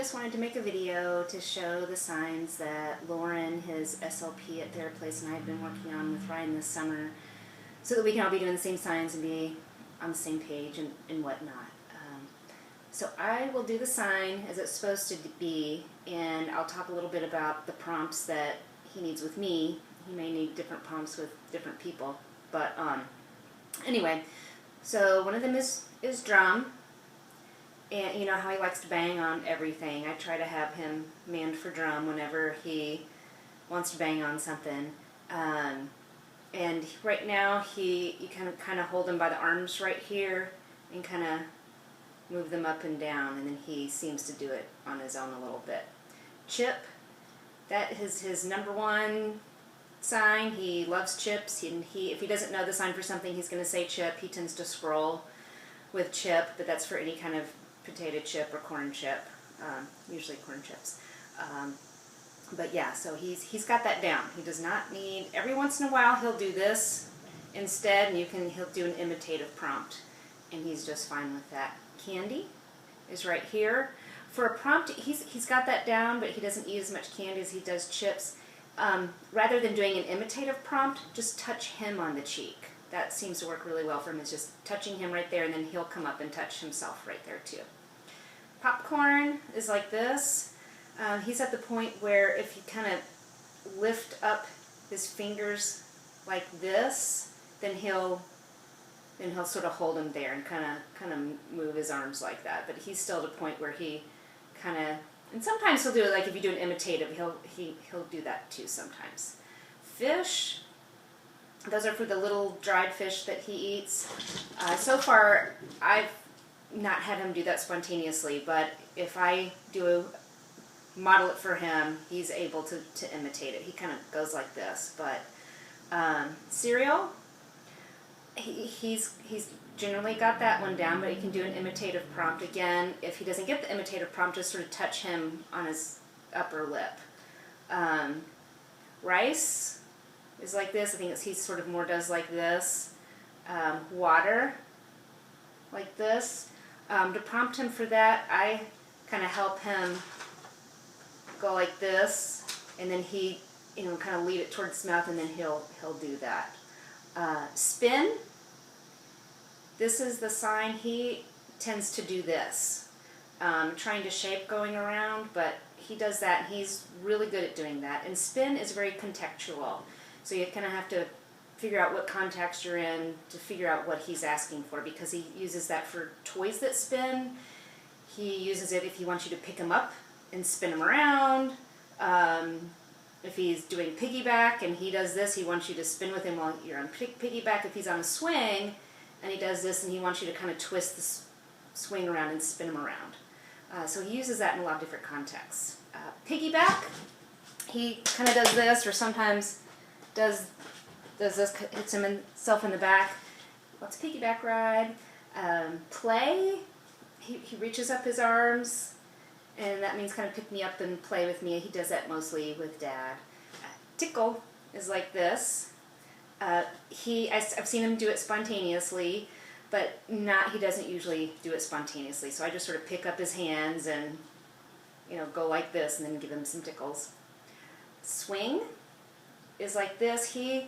just wanted to make a video to show the signs that Lauren, his SLP at their place, and I have been working on with Ryan this summer so that we can all be doing the same signs and be on the same page and whatnot. So I will do the sign as it's supposed to be, and I'll talk a little bit about the prompts that he needs with me. He may need different prompts with different people, but anyway, so one of them is drum. And you know how he likes to bang on everything. I try to have him manned for drum whenever he wants to bang on something. And right now you kind of hold him by the arms right here and kind of move them up and down, and then he seems to do it on his own a little bit. Chip, that is his number one sign. He loves chips. If he doesn't know the sign for something, he's going to say chip. He tends to scroll with chip, but that's for any kind of potato chip or corn chip, usually corn chips. But yeah, so he's got that down. He does not need, every once in a while he'll do this instead, and he'll do an imitative prompt, and he's just fine with that. Candy is right here. For a prompt, he's got that down, but he doesn't eat as much candy as he does chips. Rather than doing an imitative prompt, just touch him on the cheek. That seems to work really well for him. It's just touching him right there, and then he'll come up and touch himself right there too. Popcorn is like this. He's at the point where if you kind of lift up his fingers like this, then he'll sort of hold him there and kind of move his arms like that. But he's still at a point where he kind of, and sometimes he'll do it like if you do an imitative, he'll do that too sometimes. Fish. Those are for the little dried fish that he eats. So far, I've not had him do that spontaneously, but if I model it for him, he's able to imitate it. He kind of goes like this. But cereal, he's generally got that one down, but he can do an imitative prompt. Again, if he doesn't get the imitative prompt, just sort of touch him on his upper lip. Rice is like this. I think he sort of more does like this. Water, like this. To prompt him for that, I kind of help him go like this, and then he, kind of lead it towards his mouth, and then he'll do that. Spin. This is the sign. He tends to do this, trying to shape going around, but he does that, and he's really good at doing that. And spin is very contextual. So you kind of have to figure out what context you're in to figure out what he's asking for, because he uses that for toys that spin. He uses it if he wants you to pick him up and spin him around. If he's doing piggyback and he does this, he wants you to spin with him while you're on piggyback. If he's on a swing and he does this, and he wants you to kind of twist the swing around and spin him around. So he uses that in a lot of different contexts. Piggyback, he kind of does this, or sometimes does this, hits himself in the back. Let's piggyback ride. Play, he reaches up his arms, and that means kind of pick me up and play with me. He does that mostly with Dad. Tickle is like this. I've seen him do it spontaneously, but he doesn't usually do it spontaneously. So I just sort of pick up his hands and go like this, and then give him some tickles. Swing is like this. He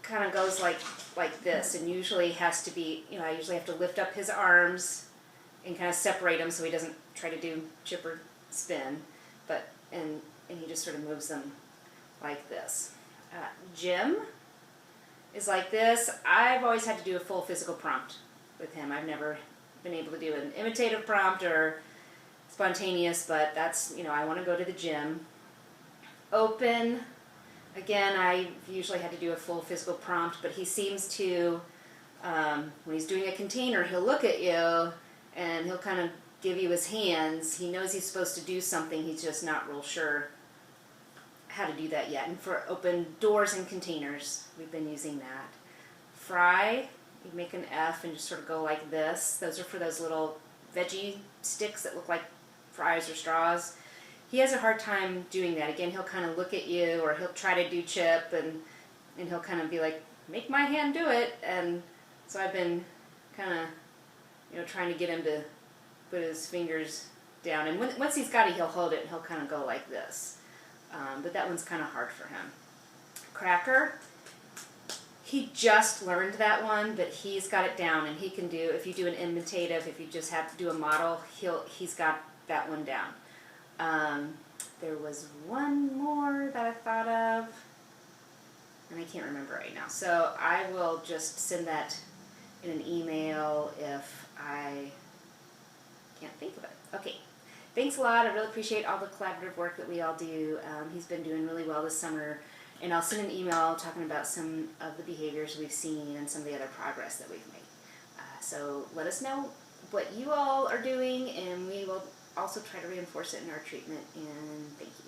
kind of goes like this, and usually has to be, I usually have to lift up his arms and kind of separate them so he doesn't try to do chip or spin, and he just sort of moves them like this. Jim is like this. I've always had to do a full physical prompt with him. I've never been able to do an imitative prompt or spontaneous, but that's, I want to go to the gym. Open. Again, I usually had to do a full physical prompt, but he seems to, when he's doing a container, he'll look at you and he'll kind of give you his hands. He knows he's supposed to do something, he's just not real sure how to do that yet. And for open doors and containers, we've been using that. Fry, you make an F and just sort of go like this. Those are for those little veggie sticks that look like fries or straws. He has a hard time doing that. Again, he'll kind of look at you, or he'll try to do chip, and he'll kind of be like, make my hand do it. And so I've been kind of, trying to get him to put his fingers down. And once he's got it, he'll hold it and he'll kind of go like this. But that one's kind of hard for him. Cracker, he just learned that one, but he's got it down, and he can do, if you do an imitative, if you just have to do a model, he's got that one down. There was one more that I thought of, and I can't remember right now. So I will just send that in an email if I can't think of it. Okay. Thanks a lot. I really appreciate all the collaborative work that we all do. He's been doing really well this summer, and I'll send an email talking about some of the behaviors we've seen and some of the other progress that we've made. So let us know what you all are doing, and we will also try to reinforce it in our treatment, and thank you.